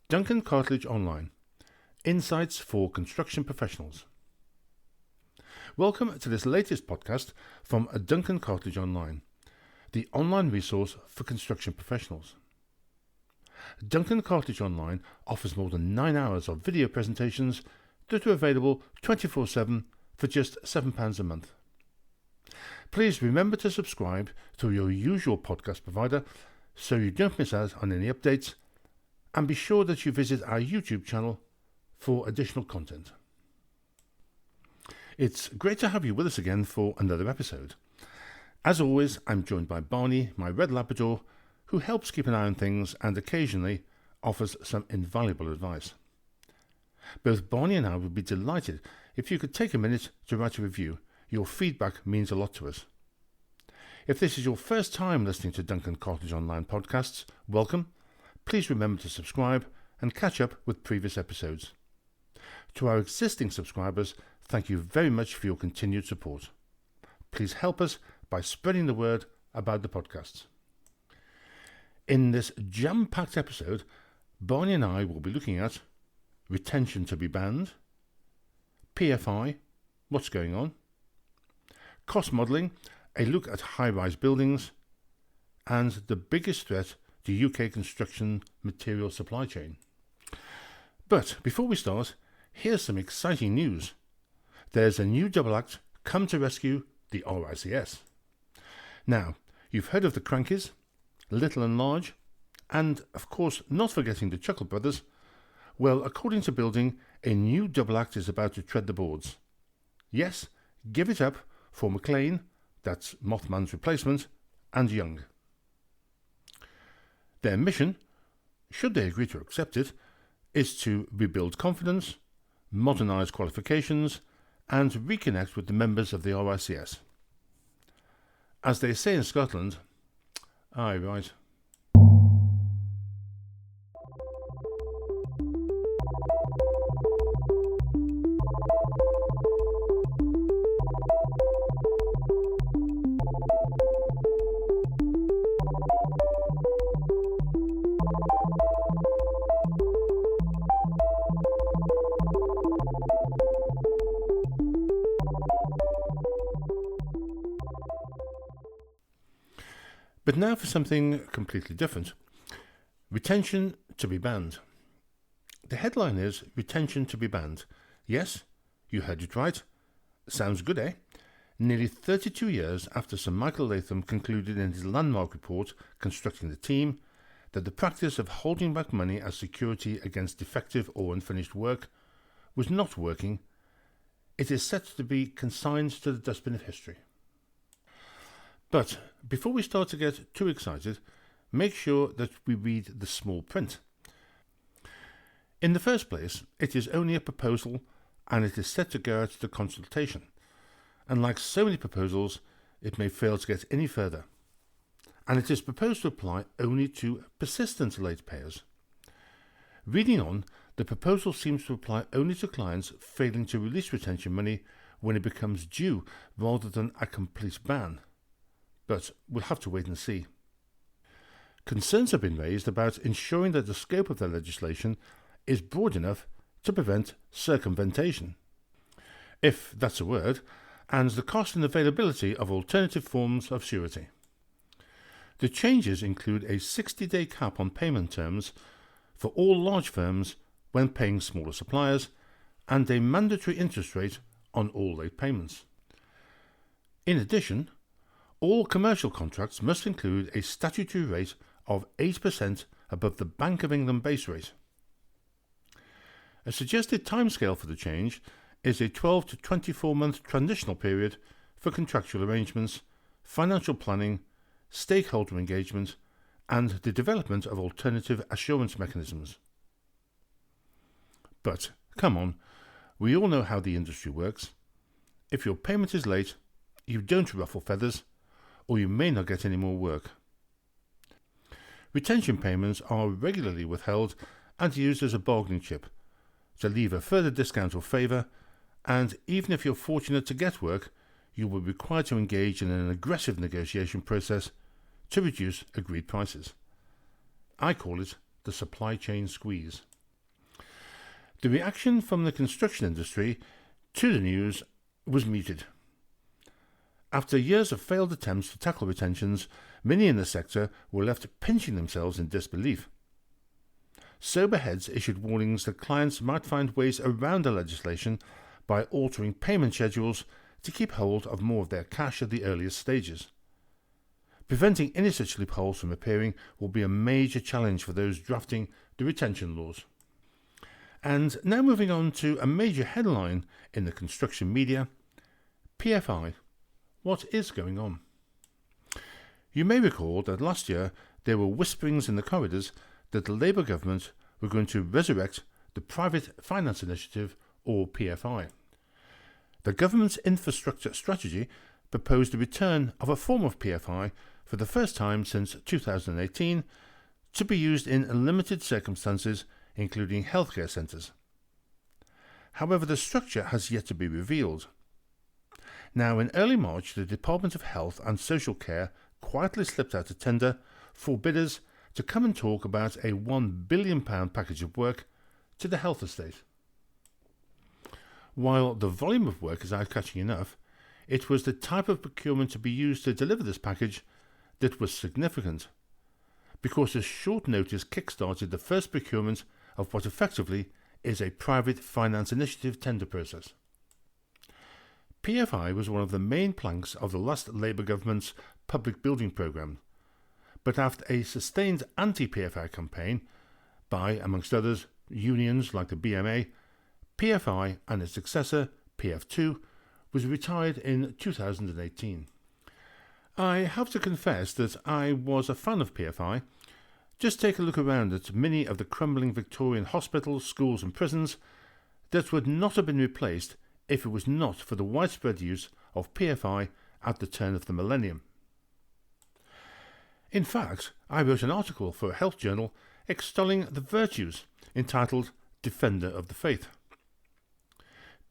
Duncan Cartledge Online, Insights for Construction Professionals. Welcome to this latest podcast from Duncan Cartledge Online, the online resource for construction professionals. Duncan Cartledge Online offers more than 9 hours of video presentations that are available 24/7 for just £7 a month. Please remember to subscribe to your usual podcast provider so you don't miss out on any updates, and be sure that you visit our YouTube channel for additional content. It's great to have you with us again for another episode. As always, I'm joined by Barney, my red Labrador, who helps keep an eye on things and occasionally offers some invaluable advice. Both Barney and I would be delighted if you could take a minute to write a review. Your feedback means a lot to us. If this is your first time listening to Duncan Cartledge Online podcasts, welcome. Please remember to subscribe and catch up with previous episodes. To our existing subscribers, thank you very much for your continued support. Please help us by spreading the word about the podcasts. In this jam-packed episode, Barney and I will be looking at retention to be banned, PFI, what's going on, cost modelling, a look at high-rise buildings, and the biggest threat to UK construction material supply chain. But before we start, here's some exciting news. There's a new double act come to rescue the RICS. Now, you've heard of the Crankies, Little and Large, and of course not forgetting the Chuckle Brothers. Well, according to Building, a new double act is about to tread the boards. Yes, give it up for McLean, that's Mothman's replacement, and Young. Their mission, should they agree to accept it, is to rebuild confidence, modernise qualifications, and reconnect with the members of the RICS. As they say in Scotland, aye, right. But now for something completely different. Retention to be banned. The headline is Retention to be banned. Yes, you heard it right. Sounds good, eh? Nearly 32 years after Sir Michael Latham concluded in his landmark report, Constructing the Team, that the practice of holding back money as security against defective or unfinished work was not working, it is set to be consigned to the dustbin of history. But before we start to get too excited, make sure that we read the small print. In the first place, it is only a proposal and it is set to go out to consultation. And like so many proposals, it may fail to get any further. And it is proposed to apply only to persistent late payers. Reading on, the proposal seems to apply only to clients failing to release retention money when it becomes due rather than a complete ban. But we'll have to wait and see. Concerns have been raised about ensuring that the scope of the legislation is broad enough to prevent circumvention, if that's a word, and the cost and availability of alternative forms of surety. The changes include a 60-day cap on payment terms for all large firms when paying smaller suppliers, and a mandatory interest rate on all late payments. In addition, all commercial contracts must include a statutory rate of 8% above the Bank of England base rate. A suggested timescale for the change is a 12 to 24-month transitional period for contractual arrangements, financial planning, stakeholder engagement, and the development of alternative assurance mechanisms. But, come on, we all know how the industry works. If your payment is late, you don't ruffle feathers, or you may not get any more work. Retention payments are regularly withheld and used as a bargaining chip to leave a further discount or favour, and even if you're fortunate to get work, you will be required to engage in an aggressive negotiation process to reduce agreed prices. I call it the supply chain squeeze. The reaction from the construction industry to the news was muted. After years of failed attempts to tackle retentions, many in the sector were left pinching themselves in disbelief. Sober heads issued warnings that clients might find ways around the legislation by altering payment schedules to keep hold of more of their cash at the earliest stages. Preventing any such loopholes from appearing will be a major challenge for those drafting the retention laws. And now moving on to a major headline in the construction media, PFI. What is going on? You may recall that last year there were whisperings in the corridors that the Labour government were going to resurrect the Private Finance Initiative, or PFI. The government's infrastructure strategy proposed the return of a form of PFI for the first time since 2018 to be used in limited circumstances, including healthcare centres. However, the structure has yet to be revealed. Now, in early March, the Department of Health and Social Care quietly slipped out a tender for bidders to come and talk about a £1 billion package of work to the health estate. While the volume of work is eye-catching enough, it was the type of procurement to be used to deliver this package that was significant, because a short notice kick-started the first procurement of what effectively is a private finance initiative tender process. PFI was one of the main planks of the last Labour government's public building programme, but after a sustained anti-PFI campaign by, amongst others, unions like the BMA, PFI and its successor, PF2, was retired in 2018. I have to confess that I was a fan of PFI. Just take a look around at many of the crumbling Victorian hospitals, schools and prisons that would not have been replaced if it was not for the widespread use of PFI at the turn of the millennium. In fact, I wrote an article for a health journal extolling the virtues, entitled Defender of the Faith.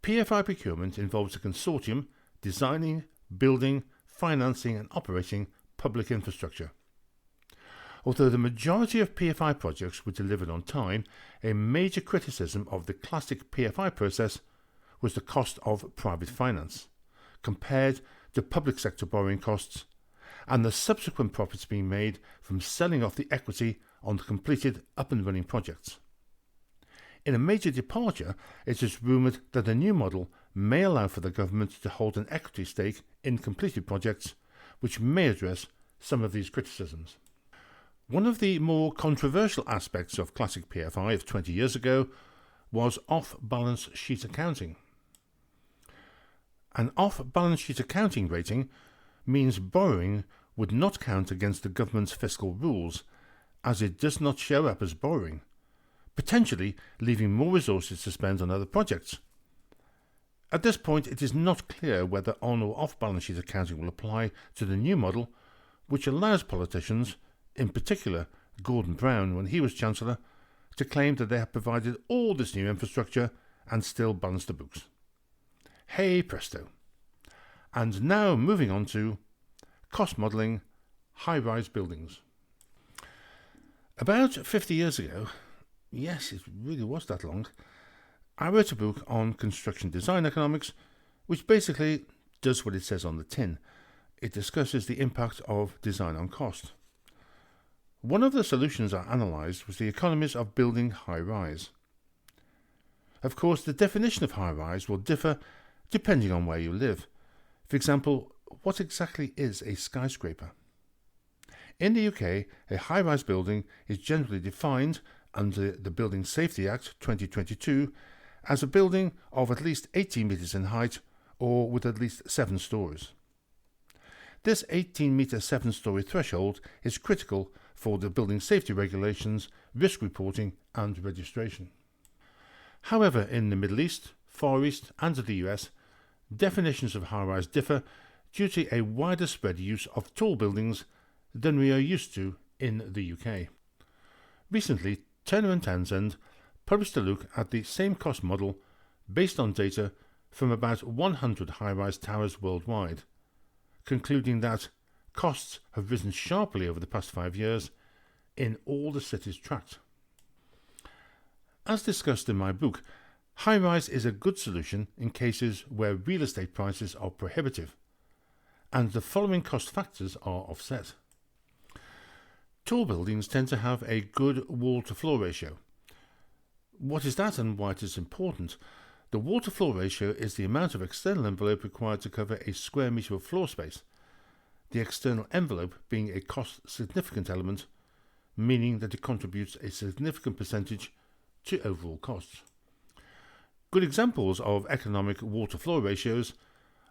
PFI procurement involves a consortium designing, building, financing and operating public infrastructure. Although the majority of PFI projects were delivered on time, a major criticism of the classic PFI process was the cost of private finance, compared to public sector borrowing costs, and the subsequent profits being made from selling off the equity on the completed up-and-running projects. In a major departure, it is rumoured that the new model may allow for the government to hold an equity stake in completed projects, which may address some of these criticisms. One of the more controversial aspects of classic PFI of 20 years ago was off-balance sheet accounting. An off-balance sheet accounting rating means borrowing would not count against the government's fiscal rules, as it does not show up as borrowing, potentially leaving more resources to spend on other projects. At this point, it is not clear whether on or off-balance sheet accounting will apply to the new model, which allows politicians, in particular Gordon Brown when he was Chancellor, to claim that they have provided all this new infrastructure and still balance the books. Hey presto. And now moving on to cost modelling, high-rise buildings. About 50 years ago, yes, it really was that long, I wrote a book on construction design economics, which basically does what it says on the tin. It discusses the impact of design on cost. One of the solutions I analysed was the economies of building high-rise. Of course, the definition of high-rise will differ depending on where you live. For example, what exactly is a skyscraper? In the UK, a high-rise building is generally defined under the Building Safety Act 2022 as a building of at least 18 metres in height or with at least 7 stories. This 18-metre 7-storey threshold is critical for the building safety regulations, risk reporting and registration. However, in the Middle East, Far East and the US, definitions of high-rise differ due to a wider spread use of tall buildings than we are used to in the UK. Recently, Turner and Townsend published a look at the same cost model based on data from about 100 high-rise towers worldwide, concluding that costs have risen sharply over the past 5 years in all the cities tracked. As discussed in my book, high-rise is a good solution in cases where real estate prices are prohibitive, and the following cost factors are offset. Tall buildings tend to have a good wall-to-floor ratio. What is that and why it is important? The wall-to-floor ratio is the amount of external envelope required to cover a square metre of floor space, the external envelope being a cost-significant element, meaning that it contributes a significant percentage to overall costs. Good examples of economic wall-to-floor ratios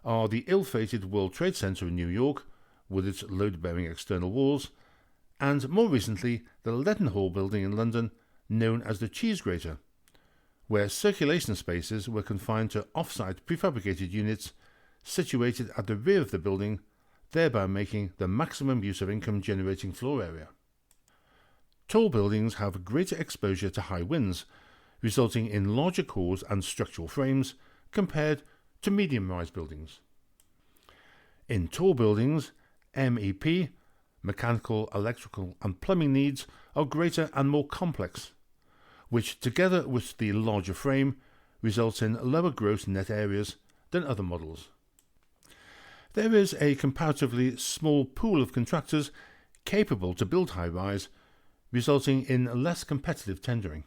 are the ill-fated World Trade Center in New York, with its load-bearing external walls, and more recently the Leadenhall building in London, known as the cheese grater, where circulation spaces were confined to off-site prefabricated units situated at the rear of the building, thereby making the maximum use of income-generating floor area. Tall buildings have greater exposure to high winds, resulting in larger cores and structural frames compared to medium-rise buildings. In tall buildings, MEP, mechanical, electrical and plumbing needs are greater and more complex, which together with the larger frame results in lower gross net areas than other models. There is a comparatively small pool of contractors capable to build high-rise, resulting in less competitive tendering.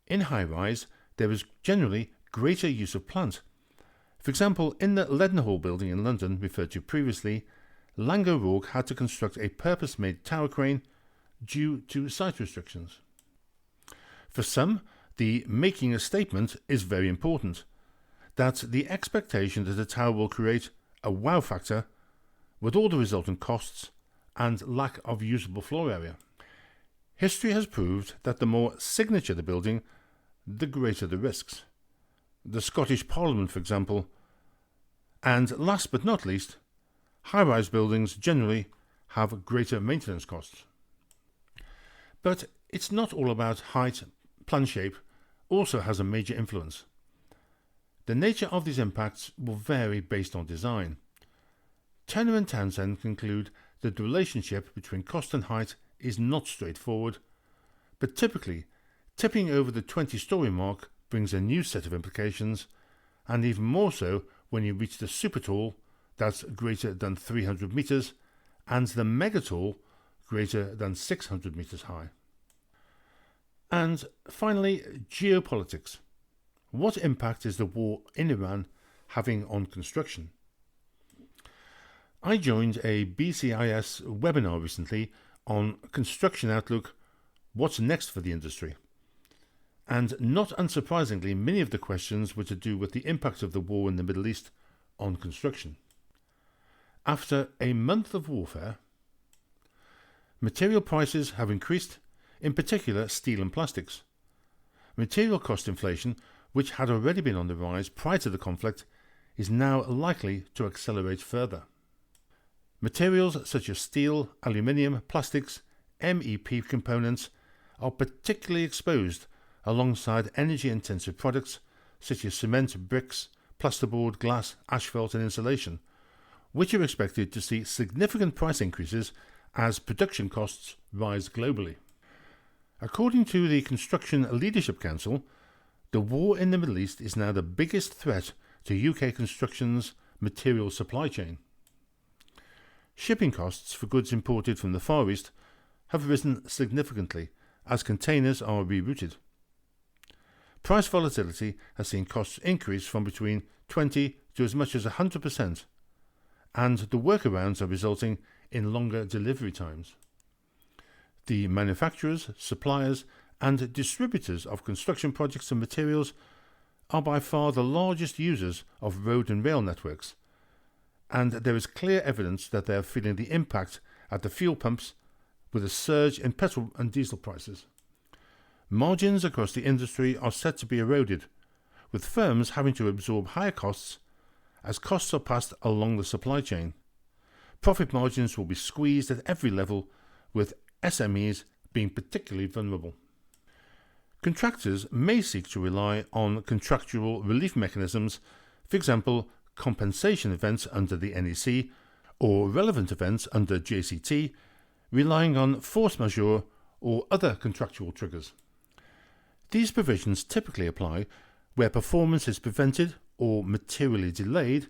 In high-rise, there is generally greater use of plant. For example, in the Leadenhall building in London referred to previously, Laing O'Rourke had to construct a purpose-made tower crane due to site restrictions. For some, the making a statement is very important. That's the expectation that a tower will create a wow factor with all the resultant costs and lack of usable floor area. History has proved that the more signature the building, the greater the risks. The Scottish Parliament, for example. And last but not least, high-rise buildings generally have greater maintenance costs. But it's not all about height. Plan shape also has a major influence. The nature of these impacts will vary based on design. Turner and Townsend conclude that the relationship between cost and height is not straightforward, but typically tipping over the 20-story mark brings a new set of implications, and even more so when you reach the super tall, that's greater than 300 metres, and the mega tall, greater than 600 metres high. And finally, geopolitics. What impact is the war in Iran having on construction? I joined a BCIS webinar recently on Construction Outlook, what's next for the industry? And not unsurprisingly, many of the questions were to do with the impact of the war in the Middle East on construction. After a month of warfare, material prices have increased, in particular steel and plastics. Material cost inflation, which had already been on the rise prior to the conflict, is now likely to accelerate further. Materials such as steel, aluminium, plastics, MEP components are particularly exposed alongside energy-intensive products such as cement, bricks, plasterboard, glass, asphalt and insulation, which are expected to see significant price increases as production costs rise globally. According to the Construction Leadership Council, the war in the Middle East is now the biggest threat to UK construction's material supply chain. Shipping costs for goods imported from the Far East have risen significantly as containers are rerouted. Price volatility has seen costs increase from between 20 to as much as 100%, and the workarounds are resulting in longer delivery times. The manufacturers, suppliers, and distributors of construction projects and materials are by far the largest users of road and rail networks, and there is clear evidence that they are feeling the impact at the fuel pumps with a surge in petrol and diesel prices. Margins across the industry are set to be eroded, with firms having to absorb higher costs as costs are passed along the supply chain. Profit margins will be squeezed at every level, with SMEs being particularly vulnerable. Contractors may seek to rely on contractual relief mechanisms, for example, compensation events under the NEC or relevant events under JCT, relying on force majeure or other contractual triggers. These provisions typically apply where performance is prevented or materially delayed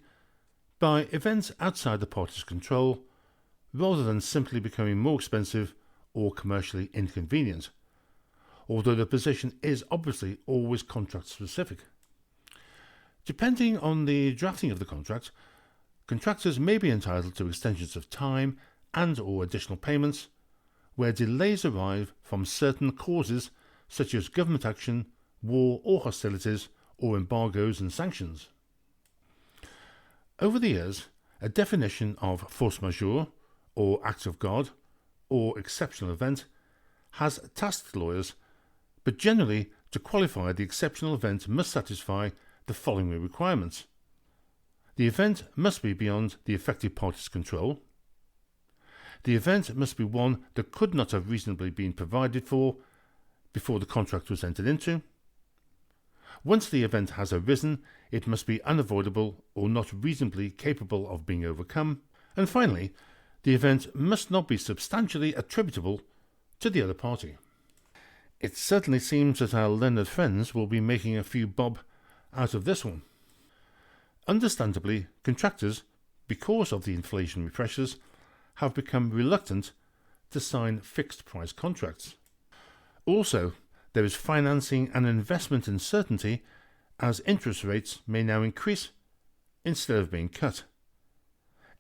by events outside the party's control, rather than simply becoming more expensive or commercially inconvenient, although the position is obviously always contract specific. Depending on the drafting of the contract, contractors may be entitled to extensions of time and or additional payments where delays arrive from certain causes such as government action, war or hostilities, or embargoes and sanctions. Over the years, a definition of force majeure, or act of God, or exceptional event has tasked lawyers, but generally to qualify the exceptional event must satisfy the following requirements. The event must be beyond the affected party's control. The event must be one that could not have reasonably been provided for before the contract was entered into. Once the event has arisen, it must be unavoidable or not reasonably capable of being overcome. And finally, the event must not be substantially attributable to the other party. It certainly seems that our learned friends will be making a few bob out of this one. Understandably, contractors, because of the inflationary pressures, have become reluctant to sign fixed price contracts. Also, there is financing and investment uncertainty as interest rates may now increase instead of being cut.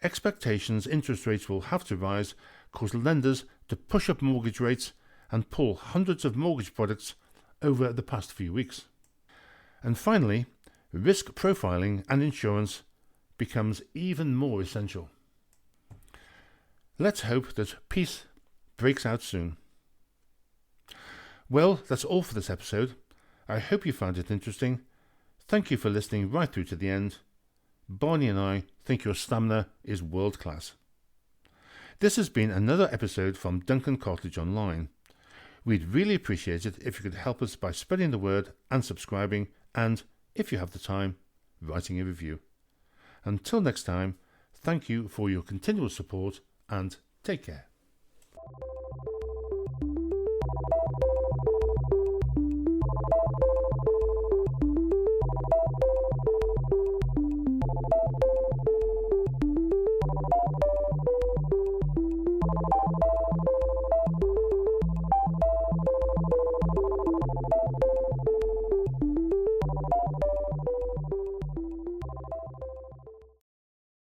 Expectations interest rates will have to rise cause lenders to push up mortgage rates and pull hundreds of mortgage products over the past few weeks. And finally, risk profiling and insurance becomes even more essential. Let's hope that peace breaks out soon. Well, that's all for this episode. I hope you found it interesting. Thank you for listening right through to the end. Barney and I think your stamina is world class. This has been another episode from Duncan Cartledge Online. We'd really appreciate it if you could help us by spreading the word and subscribing, and, if you have the time, writing a review. Until next time, thank you for your continual support and take care.